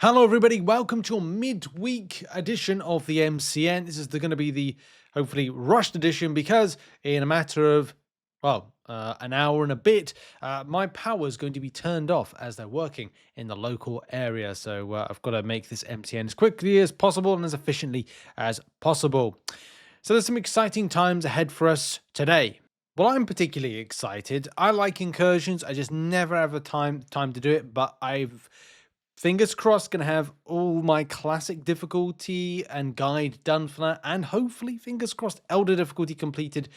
Hello everybody, welcome to your midweek edition of the MCN. This is going to be the hopefully rushed edition because in a matter of, an hour and a bit, my power is going to be turned off as they're working in the local area. So I've got to make this MCN as quickly as possible and as efficiently as possible. So there's some exciting times ahead for us today. Well, I'm particularly excited. I like Incursions. I just never have the time to do it, but I've fingers crossed gonna have all my classic difficulty and guide done for that, and hopefully fingers crossed elder difficulty completed.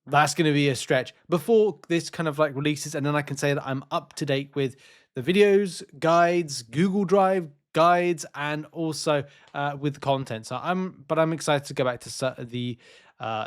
That's going to be a stretch before this kind of like releases, and then I can say that I'm up to date with the videos, guides, Google Drive guides, and also with content. So I'm excited to go back to the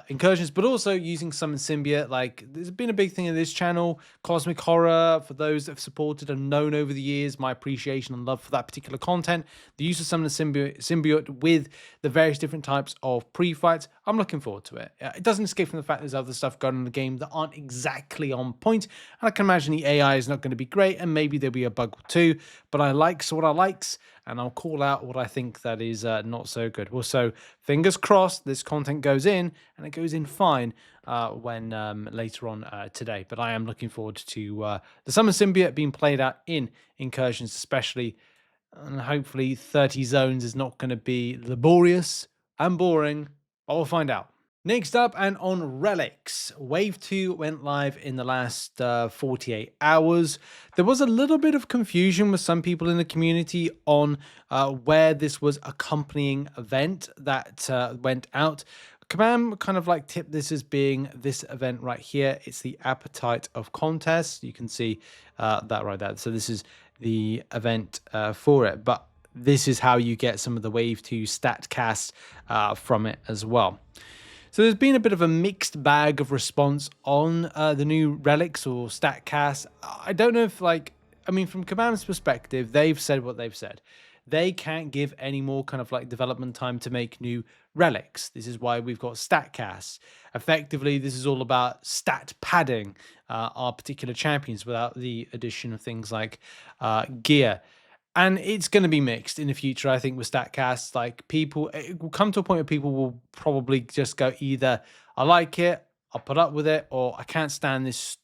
Incursions, but also using some Symbiote. Like, there's been a big thing in this channel, cosmic horror. For those that have supported and known over the years my appreciation and love for that particular content, the use of some of the Symbiote with the various different types of pre-fights, I'm looking forward to it. It doesn't escape from the fact there's other stuff going on in the game that aren't exactly on point, and I can imagine the AI is not going to be great, and maybe there'll be a bug or two, but I likes what I likes, and I'll call out what I think that is not so good. Well, so fingers crossed this content goes in, and it goes in fine when later on today. But I am looking forward to the Summer Symbiote being played out in Incursions, especially, and hopefully 30 zones is not going to be laborious and boring, but we'll find out. Next up, and on Relics, Wave 2 went live in the last 48 hours. There was a little bit of confusion with some people in the community on where this was accompanying event that went out. Kabam kind of like tipped this as being this event right here. It's the Appetite of Contest. You can see that right there. So this is the event for it, but this is how you get some of the Wave 2 Statcasts from it as well. So there's been a bit of a mixed bag of response on the new Relics or Statcasts. I don't know if, from Kabam's perspective, they've said what they've said. They can't give any more kind of like development time to make new Relics. This is why we've got Statcasts. Effectively, this is all about stat padding our particular champions without the addition of things like gear. And it's going to be mixed in the future, I think, with Statcasts. Like, people, it will come to a point where people will probably just go either, I like it, I'll put up with it, or I can't stand this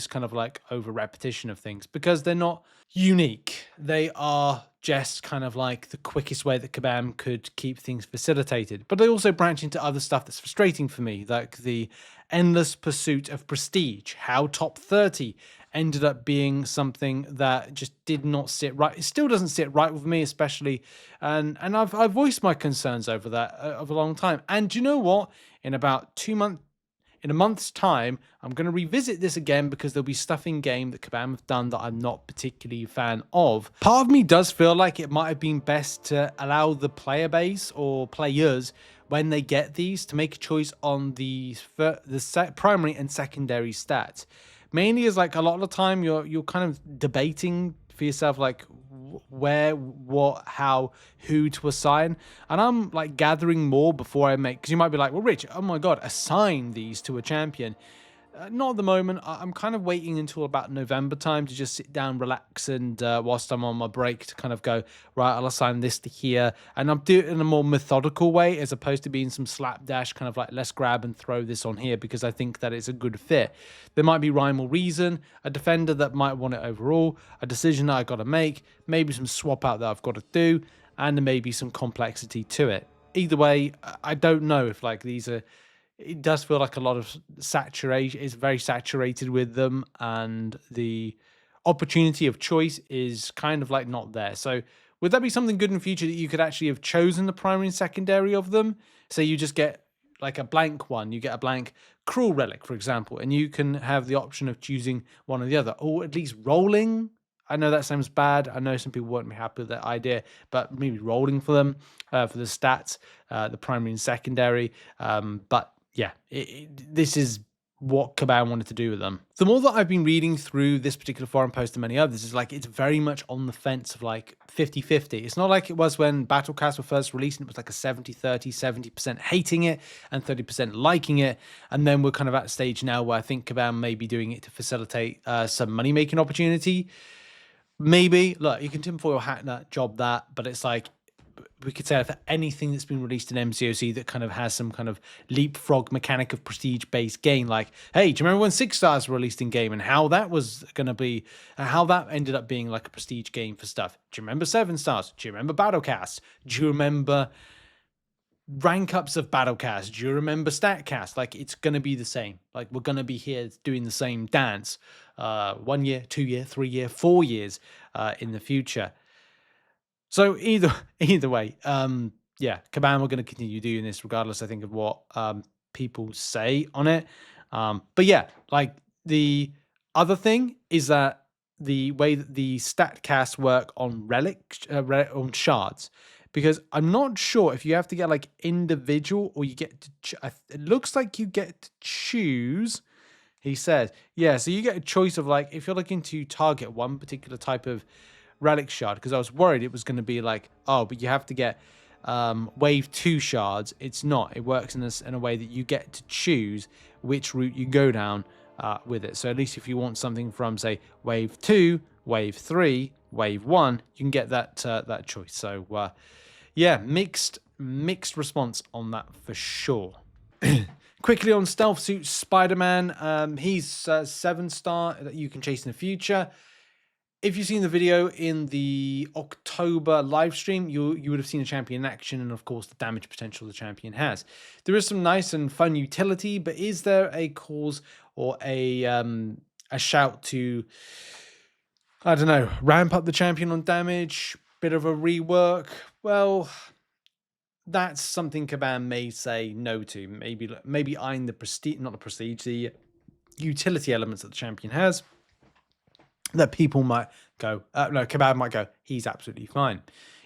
kind of like over repetition of things, because they're not unique. They are just kind of like the quickest way that Kabam could keep things facilitated. But they also branch into other stuff that's frustrating for me, like the endless pursuit of prestige, how top 30 ended up being something that just did not sit right. It still doesn't sit right with me, especially, and I've voiced my concerns over that over a long time. And do you know what? In a month's time, I'm going to revisit this again, because there'll be stuff in game that Kabam have done that I'm not particularly a fan of. Part of me does feel like it might have been best to allow the player base or players, when they get these, to make a choice on the primary and secondary stats. Mainly is like a lot of the time you're kind of debating for yourself, like where, what, how, who to assign. And I'm like gathering more before I make, because you might be like, well, Rich, oh my God, assign these to a champion. Not at the moment. I'm kind of waiting until about November time to just sit down, relax, and whilst I'm on my break, to kind of go, right, I'll assign this to here. And I'm doing it in a more methodical way, as opposed to being some slapdash kind of like, let's grab and throw this on here, because I think that it's a good fit. There might be rhyme or reason, a defender that might want it overall, a decision that I got to make, maybe some swap out that I've got to do, and maybe some complexity to it. Either way, I don't know if like these are... It does feel like a lot of saturation. It's very saturated with them, and the opportunity of choice is kind of like not there. So would that be something good in the future, that you could actually have chosen the primary and secondary of them? So you just get like a blank one. You get a blank Skrull relic, for example, and you can have the option of choosing one or the other, or at least rolling. I know that sounds bad. I know some people won't be happy with that idea, but maybe rolling for them, for the stats, the primary and secondary. But yeah, this is what Kabam wanted to do with them. The more that I've been reading through this particular forum post and many others, is like, it's very much on the fence of like 50-50. It's not like it was when Battlecast were first released, and it was like a 70-30, 70% hating it and 30% liking it. And then we're kind of at a stage now where I think Kabam may be doing it to facilitate some money-making opportunity. maybe, look, you can tinfoil hat that, job that, but it's like, we could say for anything that's been released in MCOC that kind of has some kind of leapfrog mechanic of prestige-based game, like, hey, do you remember when 6 stars were released in game and how that was going to be, how that ended up being like a prestige game for stuff? Do you remember 7 stars? Do you remember Battlecast? Do you remember rank ups of Battlecast? Do you remember Statcast? Like, it's going to be the same. Like, we're going to be here doing the same dance 1 year, 2 year, 3 year, 4 years in the future. So either way, yeah, Kabam are going to continue doing this regardless, I think, of what people say on it. But yeah, like, the other thing is that the way that the Statcasts work on on shards, because I'm not sure if you have to get like individual or you get to. It looks like you get to choose. He says, yeah, so you get a choice of, like, if you're looking to target one particular type of relic shard, because I was worried it was going to be like, oh, but you have to get wave 2 shards. It's not. It works in a way that you get to choose which route you go down with it. So at least if you want something from, say, wave 2, wave 3, wave 1, you can get that that choice. So yeah, mixed response on that for sure. Quickly on Stealth Suit Spider-Man, he's 7-star that you can chase in the future. If you've seen the video in the October live stream, you would have seen a champion in action and, of course, the damage potential the champion has. There is some nice and fun utility, but is there a cause or a shout to, I don't know, ramp up the champion on damage, bit of a rework? Well, that's something Kabam may say no to. Maybe eyeing the prestige, not the prestige, the utility elements that the champion has, that people might go, no, Kabam might go, he's absolutely fine.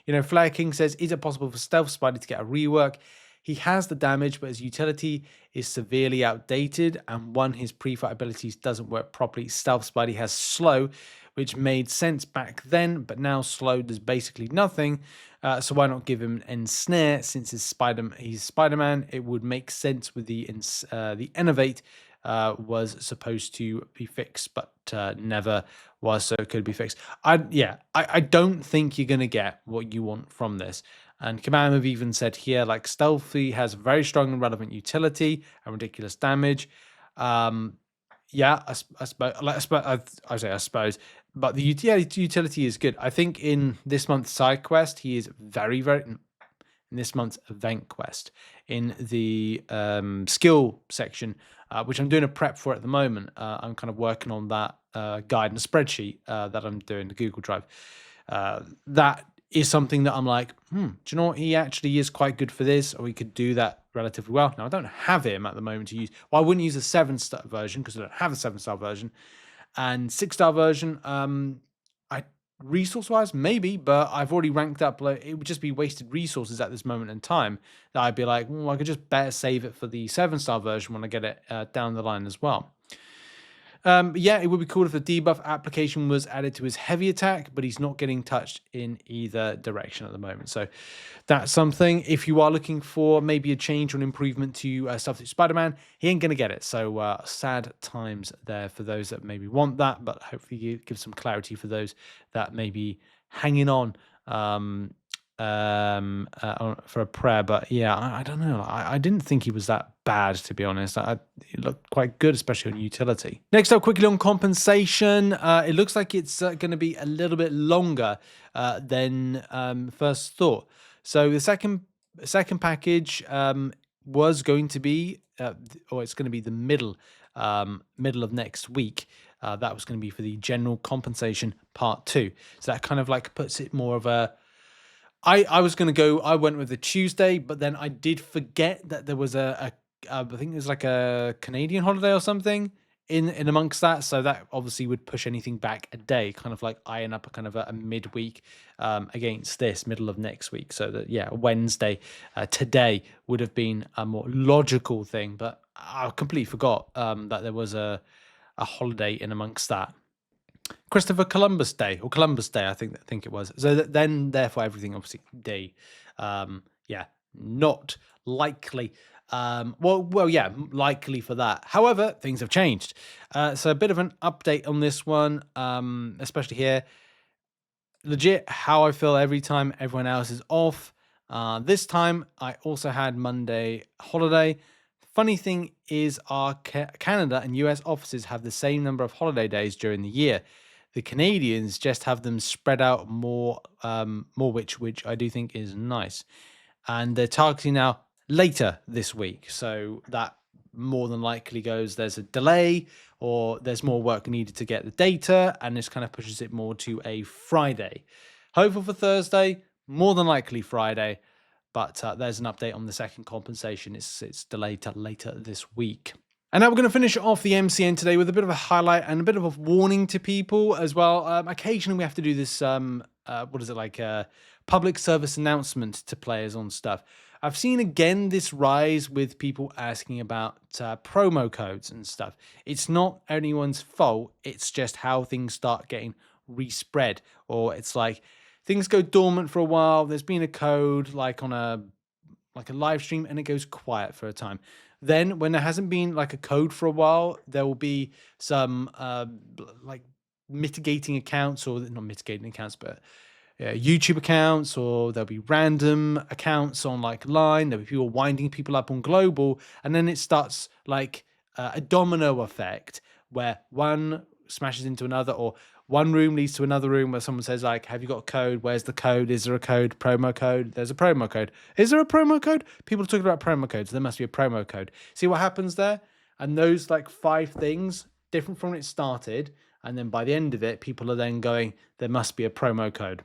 You know, Flare King says, is it possible for Stealth Spidey to get a rework? He has the damage, but his utility is severely outdated, and one, his pre-fight abilities doesn't work properly. Stealth Spidey has slow, which made sense back then, but now slow does basically nothing. So why not give him Ensnare? Since he's Spider-Man, it would make sense with the Innovate was supposed to be fixed, but never was, so it could be fixed. I don't think you're going to get what you want from this. And Kabam have even said here, like, Stealthy has very strong and relevant utility and ridiculous damage. Yeah, I suppose, but the utility is good. I think in this month's side quest, he is very, very. In this month's event quest, in the skill section, which I'm doing a prep for at the moment. I'm kind of working on that guide and a spreadsheet that I'm doing, the Google Drive. That is something that I'm like, do you know what? He actually is quite good for this, or we could do that relatively well. Now, I don't have him at the moment to use. Well, I wouldn't use a 7-star version because I don't have a 7-star version. And 6-star version, resource-wise, maybe, but I've already ranked up. Like, it would just be wasted resources at this moment in time. That I'd be like, I could just better save it for the 7-star version when I get it down the line as well. Yeah, it would be cool if the debuff application was added to his heavy attack, but he's not getting touched in either direction at the moment. So that's something. If you are looking for maybe a change or an improvement to Stealthy Spider-Man, he ain't going to get it. So sad times there for those that maybe want that, but hopefully you give some clarity for those that may be hanging on for a prayer. But yeah, I don't know. I didn't think he was that bad, to be honest. He looked quite good, especially on utility. Next up, quickly on compensation. It looks like it's going to be a little bit longer than first thought. So the second package was going to be, or it's going to be the middle of next week. That was going to be for the general compensation part 2. So that kind of like puts it more of a. I was going to go, I went with the Tuesday, but then I did forget that there was I think there's like a Canadian holiday or something in amongst that. So that obviously would push anything back a day, kind of like eyeing up a kind of a midweek against this middle of next week. So that, yeah, Wednesday today would have been a more logical thing, but I completely forgot that there was a holiday in amongst that. Christopher Columbus Day, or Columbus Day, I think it was. So then, therefore, everything obviously day. Yeah, not likely. Well, yeah, likely for that. However, things have changed. So a bit of an update on this one, especially here. legit how I feel every time everyone else is off. This time I also had Monday holiday. Funny thing is our Canada and US offices have the same number of holiday days during the year. The Canadians just have them spread out more, which I do think is nice. And they're targeting now later this week. So that more than likely goes there's a delay or there's more work needed to get the data, and this kind of pushes it more to a Friday. Hopeful for Thursday, more than likely Friday, but there's an update on the second compensation. It's delayed to later this week. And now we're going to finish off the MCN today with a bit of a highlight and a bit of a warning to people as well. Occasionally we have to do this, public service announcement to players on stuff. I've seen again this rise with people asking about promo codes and stuff. It's not anyone's fault. It's just how things start getting respread, or it's like things go dormant for a while. There's been a code like on a live stream and it goes quiet for a time. Then when there hasn't been like a code for a while, there will be some mitigating accounts, or not mitigating accounts, but YouTube accounts, or there'll be random accounts on like Line. There'll be people winding people up on global, and then it starts like a domino effect where one smashes into another, or one room leads to another room where someone says like, have you got a code? Where's the code? Is there a code? Promo code? There's a promo code. Is there a promo code? People are talking about promo codes. There must be a promo code. See what happens there? And those like 5 things, different from when it started. And then by the end of it, people are then going, there must be a promo code.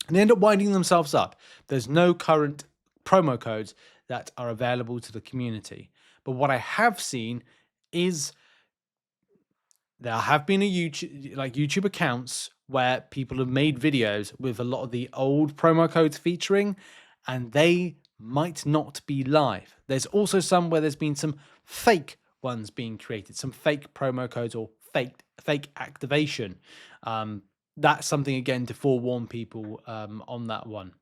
And they end up winding themselves up. There's no current promo codes that are available to the community. But what I have seen is there have been YouTube accounts where people have made videos with a lot of the old promo codes featuring, and they might not be live. There's also some where there's been some fake ones being created, some fake promo codes or fake activation. That's something, again, to forewarn people on that one.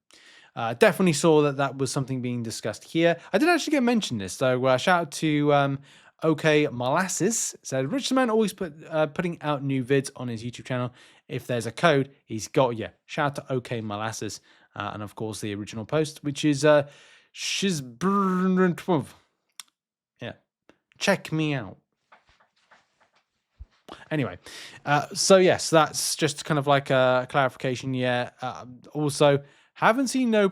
Definitely saw that was something being discussed here. I did actually get mentioned this, so shout out to OK Molasses. Said RichTheMan always putting out new vids on his YouTube channel. If there's a code, he's got you. Shout out to OK Molasses, and of course the original post, which is Shiz12. Yeah, check me out. Anyway, so yes, that's just kind of like a clarification. Yeah. Also, haven't seen no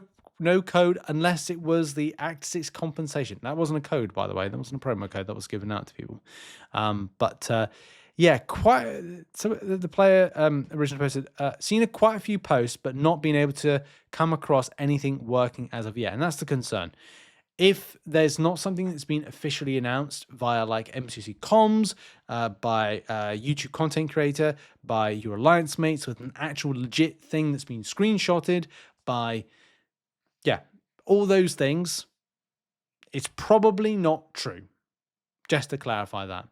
code unless it was the Act 6 compensation. That wasn't a code, by the way. That wasn't a promo code that was given out to people. Yeah, quite. So the player originally posted, seen quite a few posts, but not being able to come across anything working as of yet, and that's the concern. If there's not something that's been officially announced via like MCOC comms, by a YouTube content creator, by your alliance mates, with an actual legit thing that's been screenshotted by, all those things, it's probably not true. Just to clarify that.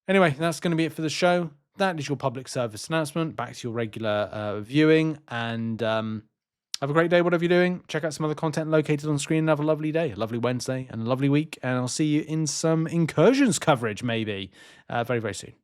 Anyway, that's going to be it for the show. That is your public service announcement. Back to your regular viewing, and have a great day, whatever you're doing. Check out some other content located on screen, and have a lovely day, a lovely Wednesday, and a lovely week. And I'll see you in some Incursions coverage, maybe, very, very soon.